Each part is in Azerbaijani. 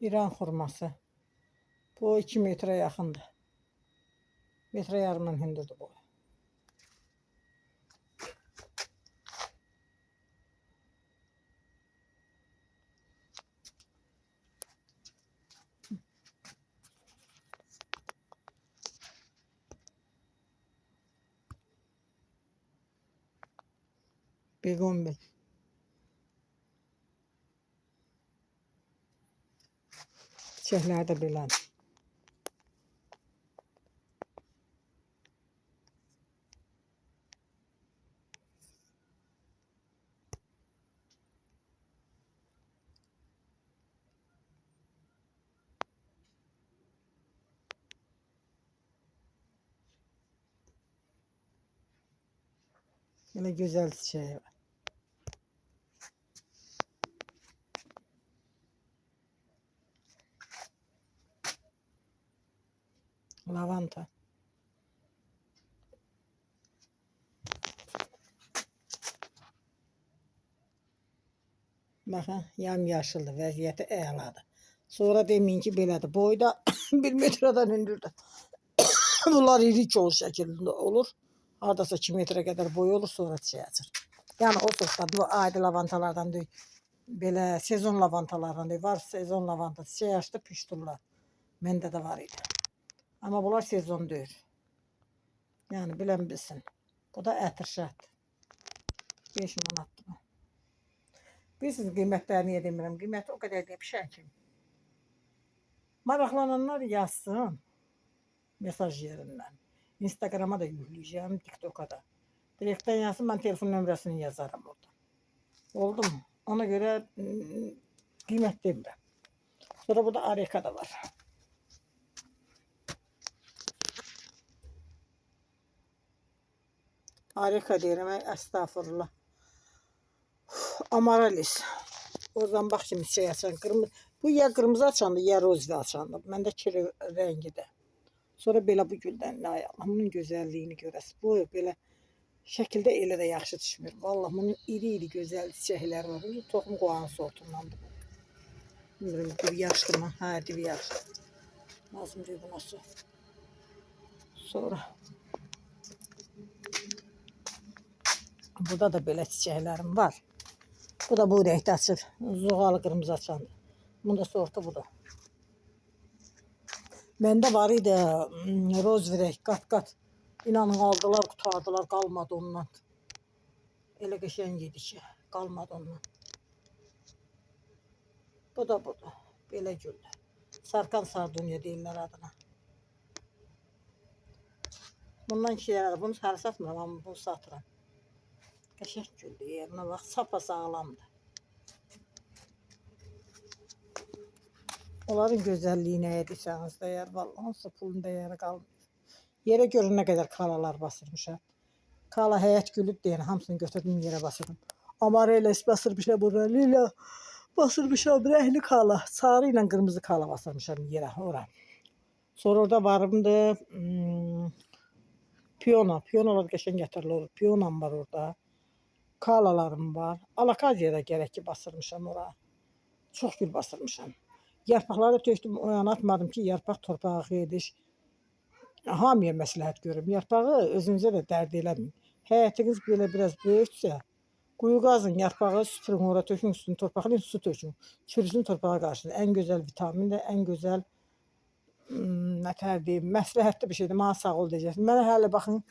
İran xurması. Bu 2 metrə yaxındır. Metrə yarımdan hündürdür bu. Begonvil. Çiçəkləri də belədir. Belə gözəl çiçəyi var. Lavanta. Baxın, yamyaşıldır, vəziyyəti əladır. Sonra deməyin ki, belədir. Boyda 1 metrədən hündürdür. Bunlar iri kol şəklində olur. Hardasa 2 metrə qədər boyu olur, sonra çiçək açır. Yəni o sortdan, bu adi lavantalardan deyil. Belə sezon lavantalardan deyil. Var sezon lavanta, çiçək açdı, pişturlar. Məndə də var idi. Amma bunlar sezon deyil. Yəni bilən bilsin. Bu da ətirşat. 5 manatdır. Bilirsiniz qiymətləri niyə demirəm? Qiyməti o qədər deymişəm ki. Maraqlananlar yazsın mesaj yerindən. Instagrama da yükləyəcəm, TikTok'a da. Direktdən yazsın, mən telefon nömrəsini yazarım orada. Oldu mu? Ona görə qiymət demirəm. Sonra burada areka da var. Areka deyirəm, əstağfurullah. Amaralis. Oradan bax kimi çiçək açan. Bu ya qırmızı açandır, ya rozvi açandır. Məndə kiri rəngidir. Sonra belə bu güldən nə ayaq. Bunun gözəlliyini görəsiz. Bu belə şəkildə elə də yaxşı düşmür. Vallahi bunun iri-iri gözəl çiçəkləri var. Bu toxum qoğan sortundandır. Bilmirəm, div yaşdır mı? Hə, div yaşdır. Lazım deyil buna su. Sonra burada da belə çiçəklərim var. Bu da bu renkdə açır. Zoğalı qırmızı açandır. Bunun da sortu budur. Məndə var idi rozvirək, qat-qat. İnanın aldılar, qutardılar, qalmadı ondan. Elə qəşəng idi ki, qalmadı ondan. Bu da budur. Belə güldür. Sarkan sardunya deyirlər adına. Bundan iki yaradır. Bunu sarı satmıram, amma bunu satıram. Qəşəng güldür. Yerinə bax, sapa sağlamdır. Onların gözəlliyi nəyə desəniz dəyər, vallahi onsa pulun dəyəri qalmır. Yerə görün nə qədər kalalar basırmışam. Kala həyət gülüb deyən hamısını götürdüm yerə basırdım. Amarelis basırmışam buraya, lila basırmışam, rəhli kala, sarı ilə qırmızı kala basırmışam yerə ora. Sonra orada varımdı piyona, piyonalar qəşəng gətirili olur. Piyonam var orada. Kalalarım var. Alakaziyada gərək ki basırmışam ora. Çox gül basırmışam. Yarpaqları tökdüm, o yana atmadım ki, yarpaq torpağı yediş. Hamıya məsləhət görürüm. Yarpağı özünüzə də dərd eləməyin. Həyətiniz belə biraz böyüksə, quyu qazın, yarpağı süpürün, ora tökün, üstünü torpaqlayın, su tökün. Çürüsün torpağa qarşı. Ən gözəl vitamin də, ən gözəl nətər deyim, məsləhətli bir şeydir. Mənə sağ ol deyəcəksiniz. Mənə hələ baxın,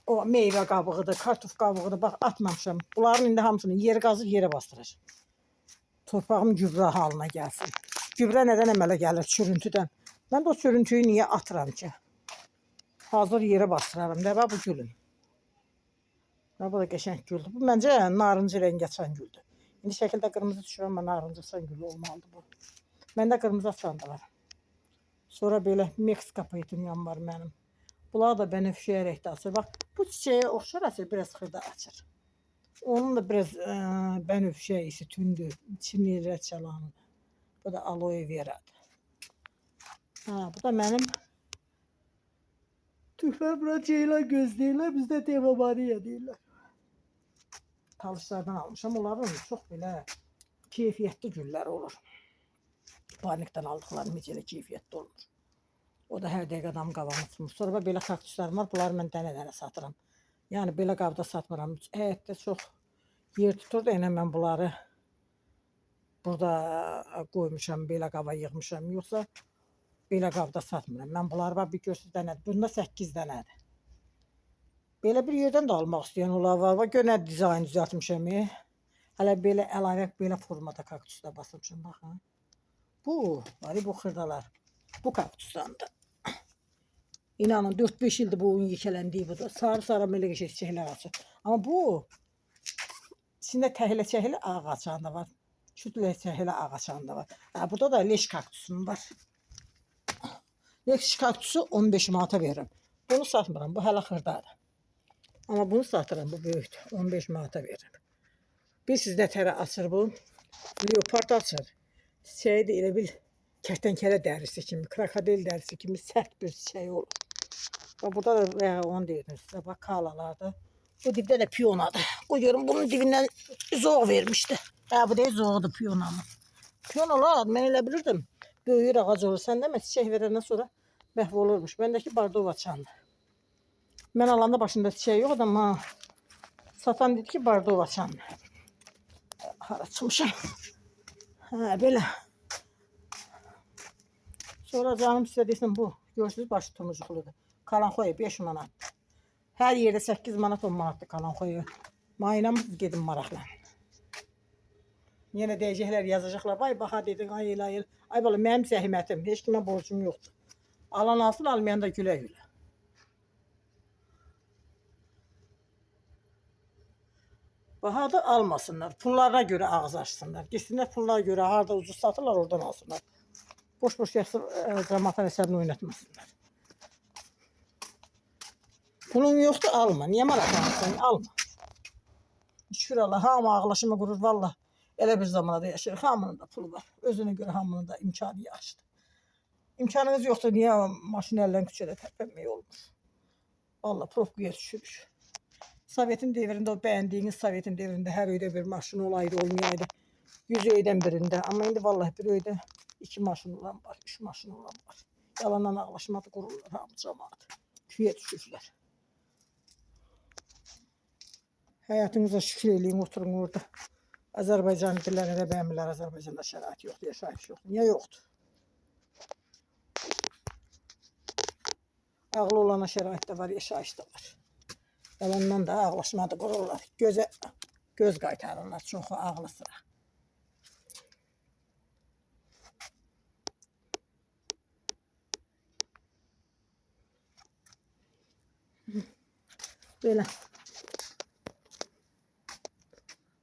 o meyvə qabığıdır, kartof qabığıdır, bax atmamışam. Bunların indi hamısını yer qazıb yerə bastıracağım. Torpağım gübrə halına gəlsin. Gübrə nədən əmələ gəlir? Çürüntüdən. Mən də o çürüntüyü niyə atıram ki? Hazır yerə bastıraram. Dəvə bu gülün. Bu da qəşəng güldür. Bu məncə narıncı rəngə açan güldür. İndi şəkildə qırmızı düşür, amma narıncı açan gülü olmalıdır bu. Məndə qırmızı açan da var. Sonra belə Meksika petunyam var mənim. Bunlar da bənövşəyərək də açır. Bax, bu çiçəyə oxşar açır, biraz xırda açır. Onun da biraz bənövşəyisi tündür, çini rəçəlanıdır. Bu da aloe veradır. Bu da mənim tüfə bura ceylan göz deyirlər, bizdə devamariya deyirlər. Talışlardan almışam. Onların çox belə keyfiyyətli güllər olur. Panikdən aldıqlarım heç elə keyfiyyətli olmur. O da hər dəqiqə adam qabağına tutmur. Sonra belə kaktuslarım var. Bunları mən dənə-dənə satıram. Yəni belə qabda satmıram. Həyətdə çox yer tutur da, yəni mən bunları burada qoymuşam, belə qaba yığmışam. Yoxsa belə qabda satmıram. Mən bunları var, bir görsüz dənədir. Bunda 8 dənədir. Belə bir yerdən də almaq istəyən onlar var. Gör nə dizayn düzəltmişəm. Hələ belə əlavə belə formada kaktusda basmışam. Baxın. Bu xırdalar. Bu kaktusdandır. İnanın 4-5 ildir bu oyun yekələndiyi budur. Sarı-sarı belə qəşəng çiçəklər açır. Amma bu içində təhlə-çəhlə ağ açan da var. Şütlə-çəhlə ağ açan da var. Burada da leş kaktusum var. Leş kaktusu 15 manata verirəm. Bunu satmıram. Bu hələ xırdadır. Amma bunu satıram. Bu böyükdür. 15 manata verirəm. Bir sizdə tərə açır bu. Leopard açır. Çiçəyi də elə bil kərtənkələ dərisi kimi, krokodil dərisi kimi sərt bir çiçəyi olur. Burada da onu deyirdim sizə. Bax, kalalardır. Bu dibdə də piyonadır. Qoyuyorum, bunun dibindən zoğ vermişdi. Bu deyil, zoğudur piyonamın. Piyonalar, mən elə bilirdim. Böyüyür ağac olur. Sən demə, çiçək verəndən sonra məhv olurmuş. Məndəki bardova çandır. Mən alanda başında çiçək yox, amma satan dedi ki, bardova çandır. Hara çıxmışam. Belə. Sonra canım sizə desin, bu görsünüz, başı tumucuqludur. Kalanxoya 5 manat. Hər yerdə 8 manat 10 manatdır kalanxoya. Mayınamız gedin maraqla. Yenə deyəcəklər, yazacaqlar. Vay baxa dedin, ay elə. Ay bala, mənim zəhmətim. Heç kimə borcum yoxdur. Alan alsın, almayan da gülə-gülə. Bahadır almasınlar. Pullarına görə ağız açsınlar. Gitsinlər pullara görə harada ucuz satırlar, oradan alsınlar. Boş-boş yaxşı cəmaatan hesabını oynatmasınlar. Pulun yoxdur, alma. Niyə maraq alırsan? Alma. Şükür Allah, hamı ağlaşımı qurur. Valla elə bir zamanda yaşayır. Hamının da pulu var. Özünə görə hamının da imkanı yaxşıdır. İmkanınız yoxdur, niyə maşın əldən küçədə tərpənmək olmur? Valla profkuya düşürük. Sovetin devrində, o bəyəndiyiniz Sovetin devrində hər öydə bir maşın olaydı, olmayaydı. 100 öydən birində. Amma indi vallahi bir öydə 2 maşın olan var, 3 maşın olan var. Yalandan ağlaşmadı, qururlar hamı cəmaat. Küyə düşürlər. Həyatınıza şükür eləyin, oturun orada. Azərbaycan dillərini də bəyənmirlər, Azərbaycanda şərait yoxdur, yaşayış yoxdur. Niyə yoxdur? Ağlı olana şərait də var, yaşayış da var. Yalandan da ağlaşmadı, qururlar. Göz qaytarırlar, çoxu ağlı sıra. Belə.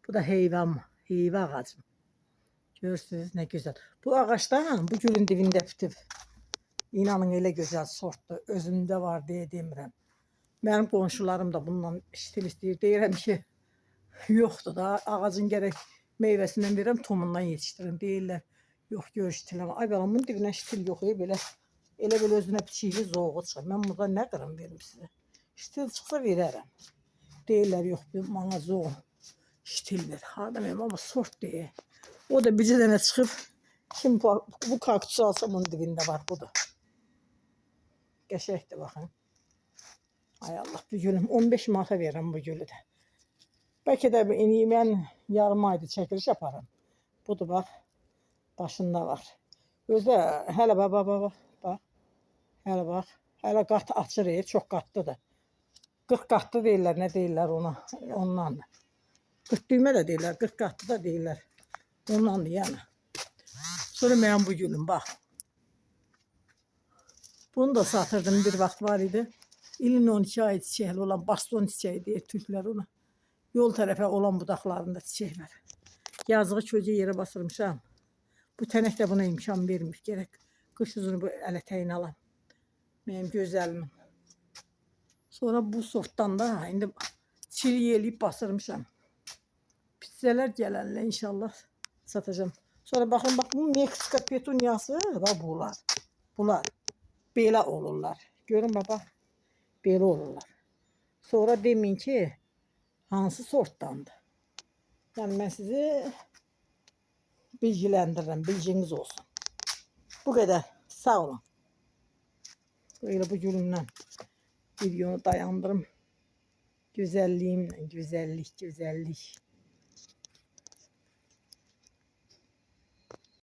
Bu da heyvan ağacım. Görürsünüz nə gözəl. Bu ağaçdan bu gülün dibində bitib. İnanın elə gözəl sortdur. Özümdə var deyə demirəm. Mənim qonşularım da bundan stil istəyir. Deyirəm ki, yoxdur da. Ağacın gərək meyvəsindən verirəm, tomundan yetişdirin. Deyirlər, yox gör ştiləm. Ay balam, bunun dibinə ştil yox. Elə özünə piçikli zoğu çıxır. Mən burada nə qırım verim sizə? Ştil çıxsa verərəm. Deyirlər, yox, bana zoğu. Ştil ver. Harada mənim, amma sort deyir. O da bircə dənə çıxıb. Kim bu kaktusu alsam onun dibində var, budur. Qəşəkdir baxın. Ay Allah, bu gülüm 15 manata verirəm bu gülü də. Bəlkə də mən yarım aydır çəkiliş yaparım. Budur bax, başında var. Özdə hələ bax. Hələ bax, hələ qat açır, çox qatlıdır. 40 qatlı deyirlər, nə deyirlər ona, ondan. 40 düymə də deyirlər, 40 qatlı da deyirlər. Ondandır yəni. Sonra mənim bu gülüm, bax. Bunu da satırdım, bir vaxt var idi. İlin 12 ayı çiçəkli olan baston çiçəyi deyir türklər ona. Yol tərəfə olan budaqlarında çiçək var. Yazığı çocuğu yerə basırmışam. Bu tənək də buna imkan vermir. Gərək qış uzunu bu ələtəyin alam. Mənim gözəlimim. Sonra bu sortdan da indi çili yeləyib basırmışam. Pizzələr gələnlə inşallah satacağım. Sonra baxın, bax bu Meksika petunyası, bax bunlar. Bunlar belə olurlar. Görün bax, belə olurlar. Sonra demin ki, hansı sortdandır. Yəni mən sizi bilgiləndirirəm, bilginiz olsun. Bu qədər, sağ olun. Böyle bu gülümdən videonu dayandırım. Güzelliğimle, güzellik.